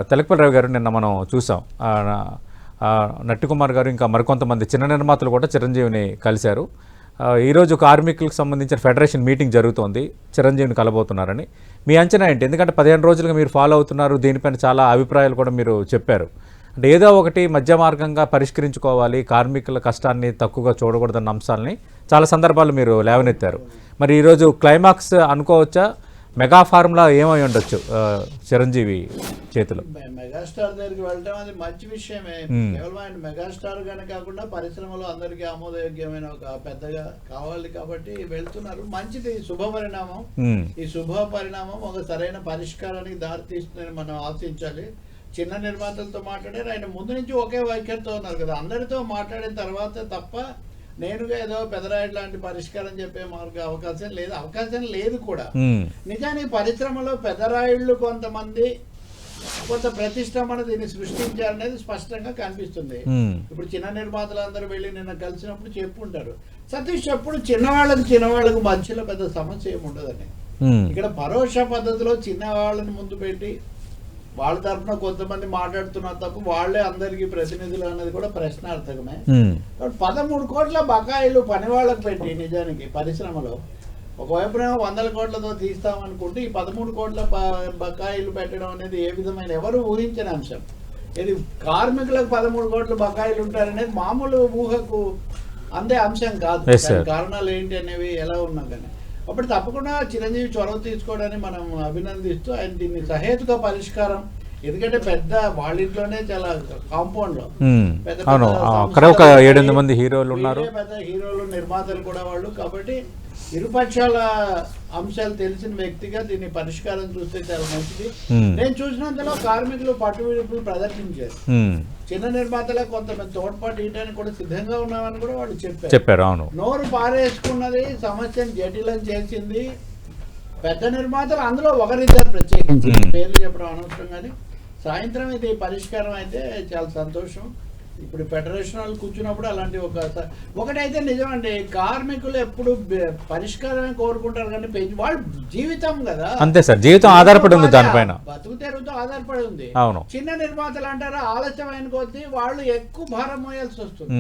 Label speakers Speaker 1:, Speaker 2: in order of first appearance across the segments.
Speaker 1: తెలకపల్లి రావు గారు నిన్న మనం చూసాం. నట్టికుమార్ గారు ఇంకా మరికొంతమంది చిన్న నిర్మాతలు కూడా చిరంజీవిని కలిశారు. ఈరోజు కార్మికులకు సంబంధించిన ఫెడరేషన్ మీటింగ్ జరుగుతోంది, చిరంజీవిని కలబోతున్నారని. మీ అంచనా ఏంటి? ఎందుకంటే 15 రోజులుగా మీరు ఫాలో అవుతున్నారు, దీనిపైన చాలా అభిప్రాయాలు కూడా మీరు చెప్పారు. అంటే ఏదో ఒకటి మధ్య మార్గంగా పరిష్కరించుకోవాలి, కార్మికుల కష్టాన్ని తక్కువగా చూడకూడదన్న అంశాలని చాలా సందర్భాలు మీరు లేవనెత్తారు. మరి ఈరోజు క్లైమాక్స్ అనుకోవచ్చా? మెగా ఫార్ములా ఏమై ఉండొచ్చు చిరంజీవి చేతిలో?
Speaker 2: మెగాస్టార్ దగ్గరికి వెళ్ళడం అది మంచి విషయమే. కేవలం ఆయన మెగాస్టార్ గానే కాకుండా పరిశ్రమలో అందరికీ ఆమోదయోగ్యమైన ఒక పెద్దగా కావాలి కాబట్టి వెళ్తున్నారు. మంచిది, శుభ పరిణామం. ఈ శుభ పరిణామం ఒక సరైన పరిష్కారానికి దారితీస్తుందని మనం ఆశించాలి. చిన్న నిర్మాతలతో మాట్లాడారు, ఆయన ముందు నుంచి ఒకే వైఖరితో ఉన్నారు కదా. అందరితో మాట్లాడిన తర్వాత తప్ప నేనుగా ఏదో పెదరాయుడు లాంటి పరిష్కారం చెప్పే అవకాశం లేదు కూడా. నిజానికి పరిశ్రమలో పెదరాయుళ్ళు కొంతమంది కొంత ప్రతిష్టంభన దీన్ని సృష్టించారనేది స్పష్టంగా కనిపిస్తుంది. ఇప్పుడు చిన్న నిర్మాతలు అందరూ వెళ్ళి నిన్న కలిసినప్పుడు చెప్పుంటారు, సతీష్ ఎప్పుడు చిన్నవాళ్ళకు మధ్యలో పెద్ద సమస్య ఏమి ఉండదని. ఇక్కడ పరోక్ష పద్ధతిలో చిన్నవాళ్ళని ముందు పెట్టి వాళ్ళ తరఫున కొంతమంది మాట్లాడుతున్నారు తప్ప వాళ్ళే అందరికీ ప్రతినిధులు అన్నది కూడా ప్రశ్నార్థకమే. 13 కోట్ల బకాయిలు పని వాళ్ళకు పెట్టి నిజానికి పరిశ్రమలో ఒకవైపున 100 కోట్లతో తీస్తామనుకుంటే ఈ 13 కోట్ల బకాయిలు పెట్టడం అనేది ఏ విధమైన ఎవరు ఊహించిన అంశం. ఇది కార్మికులకు 13 కోట్ల బకాయిలు ఉంటారనేది మామూలు ఊహకు అందే అంశం కాదు. కారణాలు ఏంటి అనేవి ఎలా ఉన్నా కానీ అప్పుడు తప్పకుండా చిరంజీవి చొరవ తీసుకోవడాన్ని మనం అభినందిస్తూ ఆయన దీన్ని సహేతుక పరిష్కారం, ఎందుకంటే పెద్ద వాళ్ళ ఇంట్లోనే చాలా కాంపౌండ్ లో
Speaker 1: పెద్ద 7 మంది హీరోలు ఉన్నారు,
Speaker 2: పెద్ద హీరోలు నిర్మాతలు కూడా వాళ్ళు. కాబట్టి ఇరుపక్షాల అంశాలు తెలిసిన వ్యక్తిగా దీన్ని పరిష్కారం చూస్తే చాలా మంచిది. నేను చూసినంతలో కార్మికులు పట్టువిడుపులు ప్రదర్శించారు. చిన్న నిర్మాతల కొంతమంది తోడ్పాటు ఇవ్వడానికి కూడా సిద్ధంగా ఉన్నామని కూడా వాళ్ళు చెప్పారు.
Speaker 1: అవును,
Speaker 2: నోరు పారేసుకున్నది, సమస్యను జటిలం చేసింది పెద్ద నిర్మాతలు. అందులో ఒకరిద్దరు ప్రత్యేకించి పేర్లు చెప్పడం అనవసరం, కానీ సాయంత్రం ఇది పరిష్కారం అయితే చాలా సంతోషం. ఇప్పుడు ఫెడరేషన్ వాళ్ళు కూర్చున్నప్పుడు అలాంటి ఒకటైతే నిజమండి, కార్మికులు ఎప్పుడు పరిష్కారమే కోరుకుంటారు కానీ వాళ్ళ జీవితం కదా,
Speaker 1: అంతే సార్, జీవితం ఆధారపడి ఉంది దానిపైన,
Speaker 2: బతుకు తెరుగుతో ఆధారపడి ఉంది. చిన్న నిర్మాతలు అంటారు ఆలస్యమైన కొద్దీ వాళ్ళు ఎక్కువ భారం మోయాల్సి వస్తుంది.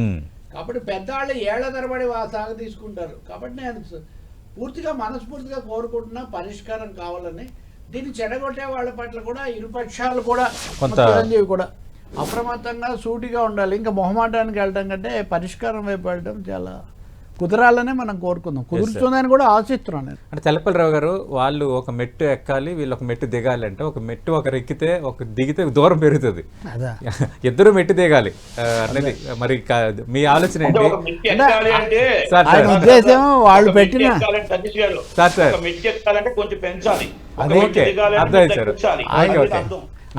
Speaker 2: కాబట్టి పెద్దవాళ్ళు ఏళ్ల తరబడి సాగు తీసుకుంటారు. కాబట్టి నేను పూర్తిగా మనస్ఫూర్తిగా కోరుకుంటున్నా పరిష్కారం కావాలని. దీన్ని చెడగొట్టే వాళ్ళ పట్ల కూడా ఇరుపక్షాలు కూడా చిరంజీవి కూడా అప్రమత్తంగా సూటిగా ఉండాలి. ఇంకా మొహమాటానికి వెళ్ళడం కంటే పరిష్కారం వైపు వెళ్ళడం చాలా కుదరాలనే మనం కోరుకుందాం, కుదురుతుందని కూడా ఆశిస్తున్నాను నేను.
Speaker 1: అంటే తెలకపల్లి రావు గారు వాళ్ళు ఒక మెట్టు ఎక్కాలి, వీళ్ళు ఒక మెట్టు దిగాలి. అంటే ఒక మెట్టు ఒకరు ఎక్కితే ఒక దిగితే దూరం పెరుగుతుంది, ఇద్దరు మెట్టు దిగాలి అనేది. మరి మీ ఆలోచన ఏంటి?
Speaker 2: ఉద్దేశం వాళ్ళు పెట్టిన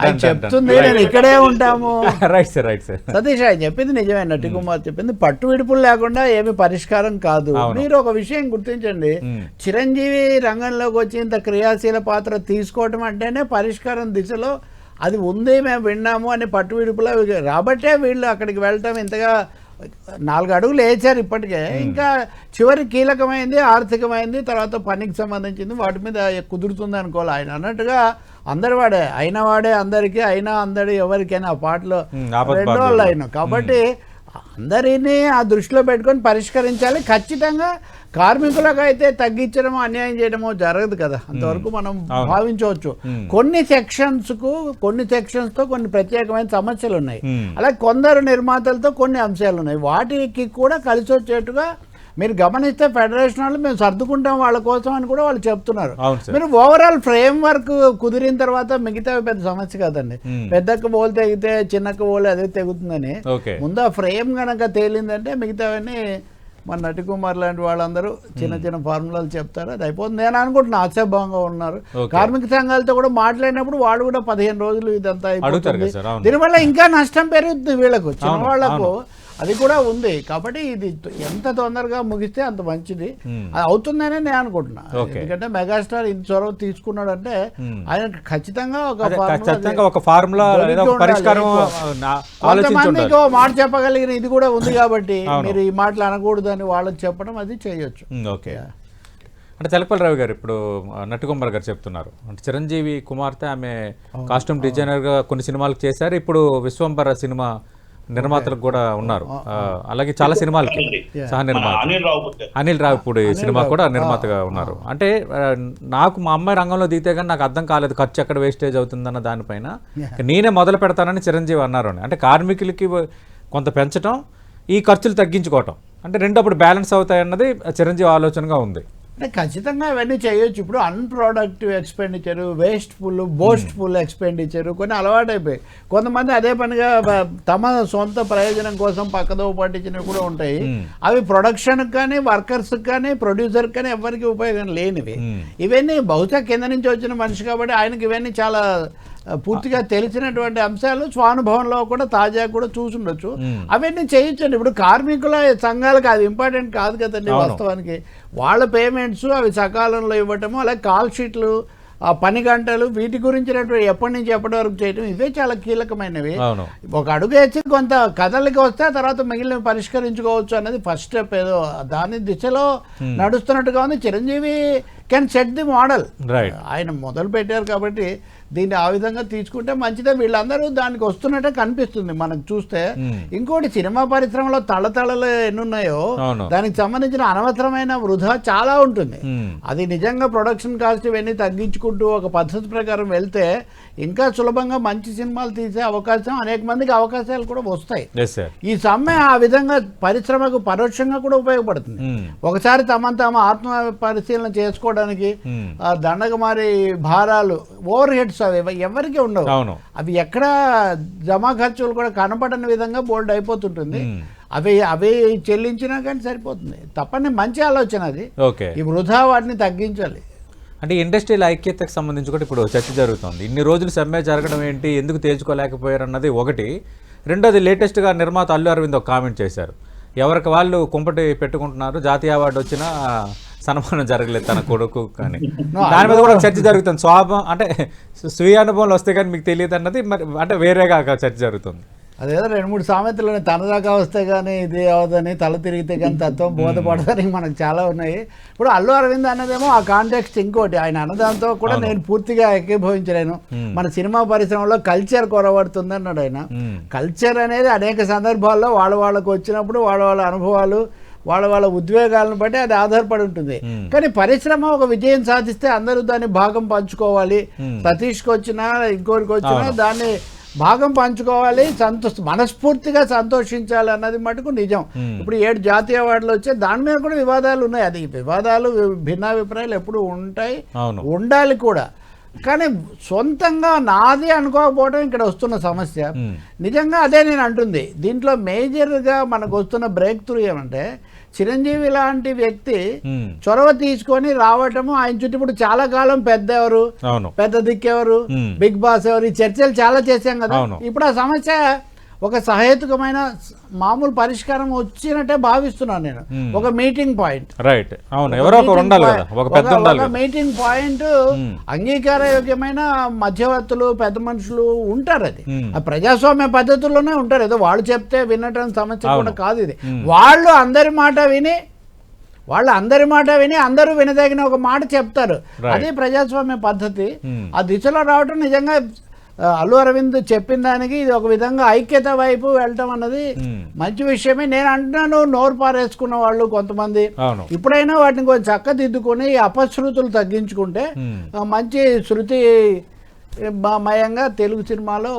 Speaker 2: ఆయన చెప్తుంది నేను ఇక్కడే ఉంటాము.
Speaker 1: Right sir, right sir.
Speaker 2: Satish ఆయన చెప్పింది నిజమే, నట్టికుమార్ చెప్పింది పట్టు విడుపులు లేకుండా ఏమి పరిష్కారం కాదు. మీరు ఒక విషయం గుర్తించండి, చిరంజీవి రంగంలోకి వచ్చి ఇంత క్రియాశీల పాత్ర తీసుకోవటం అంటేనే పరిష్కారం దిశలో అది ఉంది, మేము విన్నాము అని పట్టు విడుపులో రాబట్టే వీళ్ళు అక్కడికి వెళ్ళటం ఇంతగా 4 అడుగులు వేసారు ఇప్పటికే. ఇంకా చివరి కీలకమైంది ఆర్థికమైంది, తర్వాత పనికి సంబంధించింది, వాటి మీద కుదురుతుంది అనుకోవాలి. ఆయన అన్నట్టుగా అందరి వాడే అయినవాడే అందరికీ, అయినా అందరి ఎవరికైనా ఆ పాటలో 2 వాళ్ళు అయిన. కాబట్టి అందరినీ ఆ దృష్టిలో పెట్టుకొని పరిష్కరించాలి. ఖచ్చితంగా కార్మికులకు అయితే తగ్గించడమో అన్యాయం చేయడమో జరగదు కదా, అంతవరకు మనం భావించవచ్చు. కొన్ని సెక్షన్స్తో కొన్ని ప్రత్యేకమైన సమస్యలు ఉన్నాయి, అలాగే కొందరు నిర్మాతలతో కొన్ని అంశాలు ఉన్నాయి. వాటికి కూడా కలిసి వచ్చేట్టుగా మీరు గమనిస్తే ఫెడరేషన్ వాళ్ళు మేము సర్దుకుంటాం వాళ్ళ కోసం అని కూడా వాళ్ళు చెప్తున్నారు. మీరు ఓవరాల్ ఫ్రేమ్ వర్క్ కుదిరిన తర్వాత మిగతా పెద్ద సమస్య కాదండి. పెద్దక్క బోలు తెగితే చిన్నక్క బోలు అదే తెగుతుందని ముందు ఆ ఫ్రేమ్ కనుక తేలిందంటే మిగతావన్నీ మన నటికుమార్ లాంటి వాళ్ళందరూ చిన్న చిన్న ఫార్ములాలు చెప్తారు, అది అయిపోతుంది నేను అనుకుంటున్నా. ఆశాభావంగా ఉన్నారు. కార్మిక సంఘాలతో కూడా మాట్లాడినప్పుడు వాళ్ళు కూడా 15 రోజులు ఇదంతా అయిపోతుంది, దీనివల్ల ఇంకా నష్టం పెరుగుతుంది వీళ్ళకు, చిన్న వాళ్లకు అది కూడా ఉంది. కాబట్టి ఇది ఎంత తొందరగా ముగిస్తే అంత మంచిది, అది అవుతుందనే నేను అనుకుంటున్నా. ఎందుకంటే మెగాస్టార్ ఇంత చొరవ తీసుకున్నాడు అంటే ఆయన ఖచ్చితంగా
Speaker 1: ఒక ఫార్ములా
Speaker 2: కొంతమందికి మాట చెప్పగలిగిన ఇది కూడా ఉంది. కాబట్టి మీరు ఈ మాటలు అనకూడదు అని వాళ్ళకి చెప్పడం అది చేయొచ్చు.
Speaker 1: ఓకే. అంటే తెలపల్లి రావు గారు ఇప్పుడు నట్టుకొమ్మల గారు చెప్తున్నారు అంటే చిరంజీవి కుమార్తె ఆమె కాస్ట్యూమ్ డిజైనర్గా కొన్ని సినిమాలకు చేశారు, ఇప్పుడు విశ్వంబర సినిమా నిర్మాతలకు కూడా ఉన్నారు, అలాగే చాలా సినిమాలకి సహ నిర్మాత అనిల్ రావుపూడి సినిమా కూడా నిర్మాతగా ఉన్నారు. అంటే నాకు మా అమ్మాయి రంగంలో దిగితే కానీ నాకు అర్థం కాలేదు ఖర్చు ఎక్కడ వేస్టేజ్ అవుతుందన్న దానిపైన నేనే మొదలు పెడతానని చిరంజీవి అన్నారు. అంటే కార్మికులకి కొంత పెంచడం, ఈ ఖర్చులు తగ్గించుకోవటం, అంటే రెండు అప్పుడు బ్యాలెన్స్ అవుతాయన్నది చిరంజీవి ఆలోచనగా ఉంది.
Speaker 2: అంటే ఖచ్చితంగా అవన్నీ చేయొచ్చు. ఇప్పుడు unproductive expenditure, wasteful boastful expenditure కొన్ని అలవాటైపోయాయి. కొంతమంది అదే పనిగా తమ సొంత ప్రయోజనం కోసం పక్కదో పట్టించినవి కూడా ఉంటాయి. అవి ప్రొడక్షన్కి కానీ వర్కర్స్కి కానీ ప్రొడ్యూసర్కి కానీ ఎవరికి ఉపయోగం లేనివి. ఇవన్నీ బహుశా కింద నుంచి వచ్చిన మనిషి కాబట్టి ఆయనకి ఇవన్నీ చాలా పూర్తిగా తెలిసినటువంటి అంశాలు స్వానుభవంలో కూడా తాజా కూడా చూసుండొచ్చు. అవన్నీ చేయించండి. ఇప్పుడు కార్మికుల సంఘాలకు అది ఇంపార్టెంట్ కాదు కదండి వాస్తవానికి. వాళ్ళ పేమెంట్స్ అవి సకాలంలో ఇవ్వటము, అలాగే కాల్ షీట్లు, ఆ పని గంటలు, వీటి గురించినటువంటి ఎప్పటి నుంచి ఎప్పటి వరకు చేయటం, ఇవే చాలా కీలకమైనవి. ఒక అడుగు వేసి కొంత కథలకి వస్తే తర్వాత మిగిలిన పరిష్కరించుకోవచ్చు అన్నది ఫస్ట్ స్టెప్. ఏదో దాని దిశలో నడుస్తున్నట్టుగా ఉంది. Chiranjeevi can set the model. ఆయన మొదలు పెట్టారు కాబట్టి దీన్ని ఆ విధంగా తీసుకుంటే మంచిదే. వీళ్ళందరూ దానికి వస్తున్నట్టే కనిపిస్తుంది మనకు చూస్తే. ఇంకోటి సినిమా పరిశ్రమలో తళతళలు ఎన్నున్నాయో దానికి సంబంధించిన అనవసరమైన వృధా చాలా ఉంటుంది. అది నిజంగా ప్రొడక్షన్ కాస్ట్ ఇవన్నీ తగ్గించుకుంటూ ఒక పద్ధతి ప్రకారం వెళ్తే ఇంకా సులభంగా మంచి సినిమాలు తీసే అవకాశం, అనేక మందికి అవకాశాలు కూడా వస్తాయి. ఈ సమ్మె ఆ విధంగా పరిశ్రమకు పరోక్షంగా కూడా ఉపయోగపడుతుంది. ఒకసారి తమ ఆత్మ పరిశీలన చేసుకోవడానికి దండగమారి భారాలు, ఓవర్ హెడ్స్ అవి ఎవరికి ఉండవు. అవి ఎక్కడ జమా ఖర్చులు కూడా కనపడని విధంగా బోల్డ్ అయిపోతుంటుంది. అవి చెల్లించినా కానీ సరిపోతుంది. తప్పని మంచి ఆలోచన అది. ఈ వృధా వాటిని తగ్గించాలి.
Speaker 1: అంటే ఇండస్ట్రియల్ ఐక్యతకు సంబంధించి కూడా ఇప్పుడు చర్చ జరుగుతుంది. ఇన్ని రోజులు సమ్మె జరగడం ఏంటి, ఎందుకు తేల్చుకోలేకపోయారు అన్నది ఒకటి. రెండోది, లేటెస్ట్గా నిర్మాత అల్లు అరవింద్ ఒక కామెంట్ చేశారు. ఎవరికి వాళ్ళు కుంపటి పెట్టుకుంటున్నారు, జాతీయ అవార్డు వచ్చినా సన్మానం జరగలేదు తన కొడుకు కానీ. దాని మీద కూడా చర్చ జరుగుతుంది. అంటే స్వీయ అనుభవంలో వస్తే కానీ మీకు తెలియదు అన్నది మరి అంటే వేరేగా చర్చ జరుగుతుంది.
Speaker 2: అదేదో 2-3 సామెతలు తనదాకా వస్తే కానీ ఇది అవదని, తల తిరిగితే కానీ తత్వం బోధపడదని మనకు చాలా ఉన్నాయి. ఇప్పుడు అల్లు అరవింద్ అన్నదేమో ఆ కాంటెక్స్ట్ ఇంకోటి. ఆయన అన్నదాంతో కూడా నేను పూర్తిగా ఏకీభవించలేను. మన సినిమా పరిశ్రమలో కల్చర్ కొరబడుతుంది అన్నాడు ఆయన. కల్చర్ అనేది అనేక సందర్భాల్లో వాళ్ళకు వచ్చినప్పుడు వాళ్ళ అనుభవాలు, వాళ్ళ ఉద్వేగాలను బట్టి అది ఆధారపడి ఉంటుంది. కానీ పరిశ్రమ ఒక విజయం సాధిస్తే అందరూ దాన్ని భాగం పంచుకోవాలి. సతీష్కి వచ్చినా ఇంకోరికి వచ్చినా దాన్ని భాగం పంచుకోవాలి, మనస్ఫూర్తిగా సంతోషించాలి అన్నది మటుకు నిజం. ఇప్పుడు 7 జాతీయ అవార్డులు వచ్చాయి, దాని మీద కూడా వివాదాలు ఉన్నాయి. అది వివాదాలు, భిన్నాభిప్రాయాలు ఎప్పుడు ఉంటాయి, ఉండాలి కూడా. కానీ సొంతంగా నాది అనుకోకపోవడం ఇక్కడ వస్తున్న సమస్య. నిజంగా అదే నేను అంటుంది. దీంట్లో మేజర్గా మనకు వస్తున్న బ్రేక్ త్రూ ఏమంటే, చిరంజీవి లాంటి వ్యక్తి చొరవ తీసుకొని రావటము, ఆయన చుట్టూ ఇప్పుడు చాలా కాలం పెద్ద దిక్కెవరు, బిగ్ బాస్ ఎవరు, ఈ చర్చలు చాలా చేశాం కదా. ఇప్పుడు ఆ సమస్య ఒక సహేతుకమైన మామూలు పరిష్కారం వచ్చినట్టే భావిస్తున్నాను నేను. ఒక మీటింగ్ పాయింట్, ఒక మీటింగ్ పాయింట్, అంగీకారయోగ్యమైన మధ్యవర్తులు, పెద్ద మనుషులు ఉంటారు. అది ప్రజాస్వామ్య పద్ధతుల్లోనే ఉంటారు. ఏదో వాళ్ళు చెప్తే వినటం సమస్య కూడా కాదు ఇది. వాళ్ళు అందరి మాట విని అందరూ వినదగిన ఒక మాట చెప్తారు. అదే ప్రజాస్వామ్య పద్ధతి. ఆ దిశలో రావటం నిజంగా అల్లు అరవింద్ చెప్పిన దానికి ఇది ఒక విధంగా ఐక్యత వైపు వెళ్ళటం అన్నది మంచి విషయమే. నేను అంటున్నాను, నోరు పారేసుకున్న వాళ్ళు కొంతమంది ఇప్పుడైనా వాటిని కొంచెం చక్కదిద్దుకొని అపశృతులు తగ్గించుకుంటే మంచి శృతి మయంగా తెలుగు సినిమాలో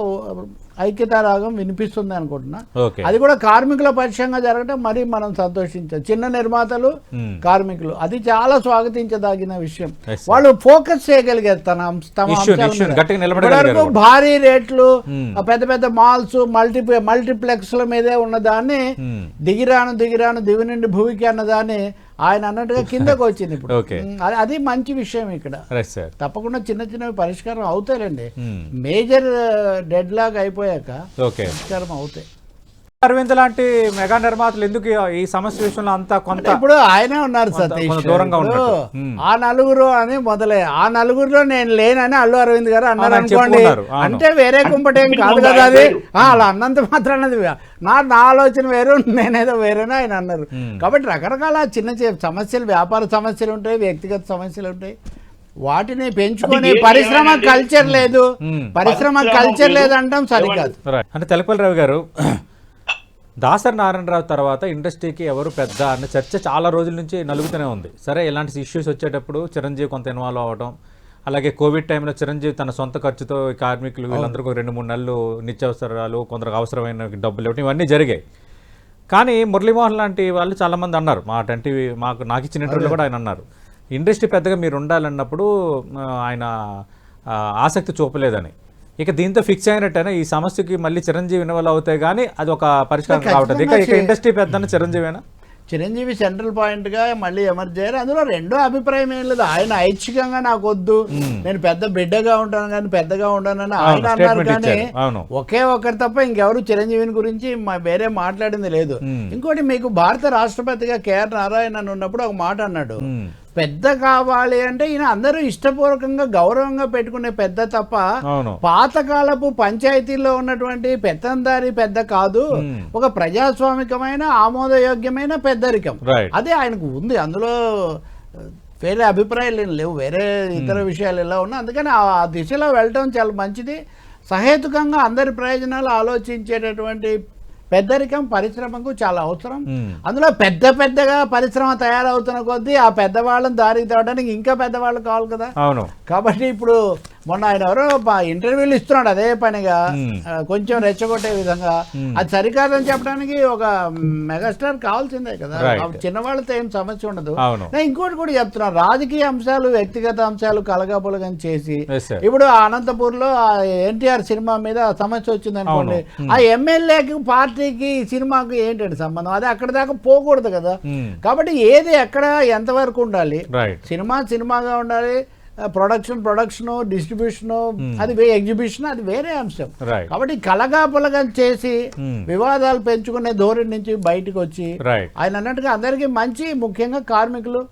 Speaker 2: ఐక్యతారాగం వినిపిస్తుంది అనుకుంటున్నా. అది కూడా కార్మికుల పక్షంగా జరగడం మరి మనం సంతోషించాలి. చిన్న నిర్మాతలు, కార్మికులు, అది చాలా స్వాగతించదగిన విషయం. వాళ్ళు ఫోకస్ చేయగలిగారు తమ అంశాలు. భారీ రేట్లు, పెద్ద పెద్ద మాల్స్, మల్టీప్లెక్స్ల మీదే ఉన్నదాన్ని దిగిరాను దివి నుండి భూమికి అన్నదాన్ని ఆయన అన్నట్టుగా కిందకు వచ్చింది. ఇప్పుడు అది మంచి విషయం. ఇక్కడ తప్పకుండా చిన్నవి పరిష్కారం అవుతాయండి. మేజర్ డెడ్ లాగ్ అయిపోయాక పరిష్కారం అవుతాయి.
Speaker 1: అరవింద్ లాంటి మెగా నిర్మాతలు ఎందుకు ఈ సమస్య విషయంలో అంతా కొంత
Speaker 2: ఇప్పుడు ఆయనే ఉన్నారు సతీష్,
Speaker 1: కొంత దూరంగా
Speaker 2: ఇప్పుడు
Speaker 1: ఉన్నట్టు.
Speaker 2: ఆ నలుగురు అని మొదలే, ఆ నలుగురిలో నేను లేనని అల్లు అరవింద్ గారు అన్నారు
Speaker 1: ఆయన
Speaker 2: అనుకోండి,
Speaker 1: చెప్పుకున్నారు. అవును.
Speaker 2: అంటే వేరే కుంపటేం కాదు కదా అది. అలా అన్నంత మాత్రానది నా ఆలోచన వేరు, నేనేదో వేరేనా ఆయన అన్నారు. కాబట్టి రకరకాల చిన్న సమస్యలు, వ్యాపార సమస్యలు ఉంటాయి, వ్యక్తిగత సమస్యలు ఉంటాయి. వాటిని పెంచుకొని పరిశ్రమ కల్చర్ లేదు, పరిశ్రమ కల్చర్ లేదు అంటాం సరికాదు.
Speaker 1: అంటే తెలపల్లి రావు గారు, దాసరి నారాయణరావు తర్వాత ఇండస్ట్రీకి ఎవరు పెద్ద అన్న చర్చ చాలా రోజుల నుంచి నలుగుతూనే ఉంది. సరే, ఇలాంటి ఇష్యూస్ వచ్చేటప్పుడు చిరంజీవి కొంత ఇన్వాల్వ్ అవ్వడం, అలాగే కోవిడ్ టైంలో చిరంజీవి తన సొంత ఖర్చుతో కార్మికులు వీళ్ళందరికీ 2-3 నెలలు నిత్యావసరాలు, కొందరికి అవసరమైన డబ్బులు ఇవ్వడం, ఇవన్నీ జరిగాయి. కానీ మురళీమోహన్ లాంటి వాళ్ళు చాలామంది అన్నారు, నాకు ఇచ్చిన ఇంటర్వ్యూలో కూడా ఆయన అన్నారు, ఇండస్ట్రీ పెద్దగా మీరు ఉండాలన్నప్పుడు ఆయన ఆసక్తి చూపలేదని. ఇక దీంతో ఫిక్స్ అయినట్టయినా ఈ సమస్యకి మళ్ళీ చిరంజీవి ఇన్వాల్వ్ అవుతాయి కానీ అది ఒక పరిష్కారం కావట్లేదు. ఇక ఇండస్ట్రీ పెద్ద చిరంజీవేనా?
Speaker 2: చిరంజీవి సెంట్రల్ పాయింట్ గా మళ్ళీ ఎమర్జ్ అయ్యారు. అందులో రెండో అభిప్రాయం ఏం లేదు. ఆయన ఐచ్ఛికంగా నాకు వద్దు, నేను పెద్ద బిడ్డగా ఉంటాను కానీ పెద్దగా ఉంటానని ఆయన అన్నారు. కానీ ఒకే ఒకరు తప్ప ఇంకెవరు చిరంజీవిని గురించి వేరే మాట్లాడింది లేదు. ఇంకోటి, మీకు భారత రాష్ట్రపతిగా కేఆర్ నారాయణన్ ఉన్నప్పుడు ఒక మాట అన్నాడు, పెద్ద కావాలి అంటే ఈయన అందరూ ఇష్టపూర్వకంగా గౌరవంగా పెట్టుకునే పెద్ద తప్ప పాతకాలపు పంచాయతీల్లో ఉన్నటువంటి పెత్తందారి పెద్ద కాదు, ఒక ప్రజాస్వామికమైన ఆమోదయోగ్యమైన పెద్దరికం అదే ఆయనకు ఉంది. అందులో వేరే అభిప్రాయాలు ఏం లేవు, వేరే ఇతర విషయాలు ఎలా ఉన్నా. అందుకని ఆ దిశలో వెళ్ళటం చాలా మంచిది. సహేతుకంగా అందరి ప్రయోజనాలు ఆలోచించేటటువంటి పెద్దరికం పరిశ్రమకు చాలా అవసరం. అందులో పెద్దగా పరిశ్రమ తయారవుతున్న కొద్దీ ఆ పెద్దవాళ్ళని దారికి తేవడానికి ఇంకా పెద్దవాళ్ళు కావాలి కదా. కాబట్టి ఇప్పుడు మొన్న ఆయన ఎవరో ఇంటర్వ్యూలు ఇస్తున్నాడు అదే పనిగా, కొంచెం రెచ్చగొట్టే విధంగా. అది సరికాదని చెప్పడానికి ఒక మెగాస్టార్ కావాల్సిందే కదా, చిన్నవాళ్ళతో ఏం సమస్య ఉండదు. ఇంకోటి కూడా చెప్తున్నా, రాజకీయ అంశాలు వ్యక్తిగత అంశాలు కలగాపులగం చేసి, ఇప్పుడు అనంతపూర్ లో ఎన్టీఆర్ సినిమా మీద సమస్య వచ్చింది అనుకోండి, ఆ ఎమ్మెల్యేకి పార్టీకి సినిమాకి ఏంటంటే సంబంధం, అది అక్కడ దాకా పోకూడదు కదా. కాబట్టి ఏది ఎక్కడ ఎంతవరకు ఉండాలి, సినిమా సినిమాగా ఉండాలి, ప్రొడక్షన్ డిస్ట్రిబ్యూషన్, అది ఎగ్జిబిషన్, అది వేరే అంశం. కాబట్టి కలగాపులగా చేసి వివాదాలు పెంచుకునే ధోరణి నుంచి బయటకు వచ్చి ఆయన అన్నట్టుగా అందరికీ మంచి, ముఖ్యంగా కార్మికులు,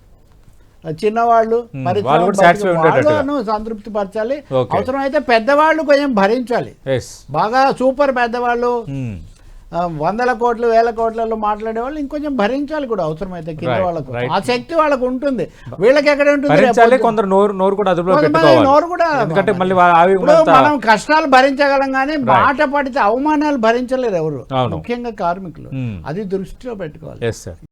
Speaker 2: చిన్నవాళ్ళు, పరిశ్రమను సంతృప్తి పరచాలి. అవసరం అయితే పెద్దవాళ్ళు కొంచెం భరించాలి. బాగా సూపర్ పెద్దవాళ్ళు 100 కోట్లు 1000 కోట్లలో మాట్లాడే వాళ్ళు ఇంకొంచెం భరించాలి కూడా అవసరమైతే. కింద వాళ్ళకు ఆ శక్తి వాళ్ళకు ఉంటుంది, వీళ్ళకి ఎక్కడ ఉంటుంది.
Speaker 1: కొందరు నోరు కూడా అదుపులో పెట్టుకోవాలి.
Speaker 2: నోరు కూడా, మనం కష్టాలు భరించగలం కానీ మాట పడితే అవమానాలు భరించలేరు ఎవరు, ముఖ్యంగా కార్మికులు. అది దృష్టిలో పెట్టుకోవాలి.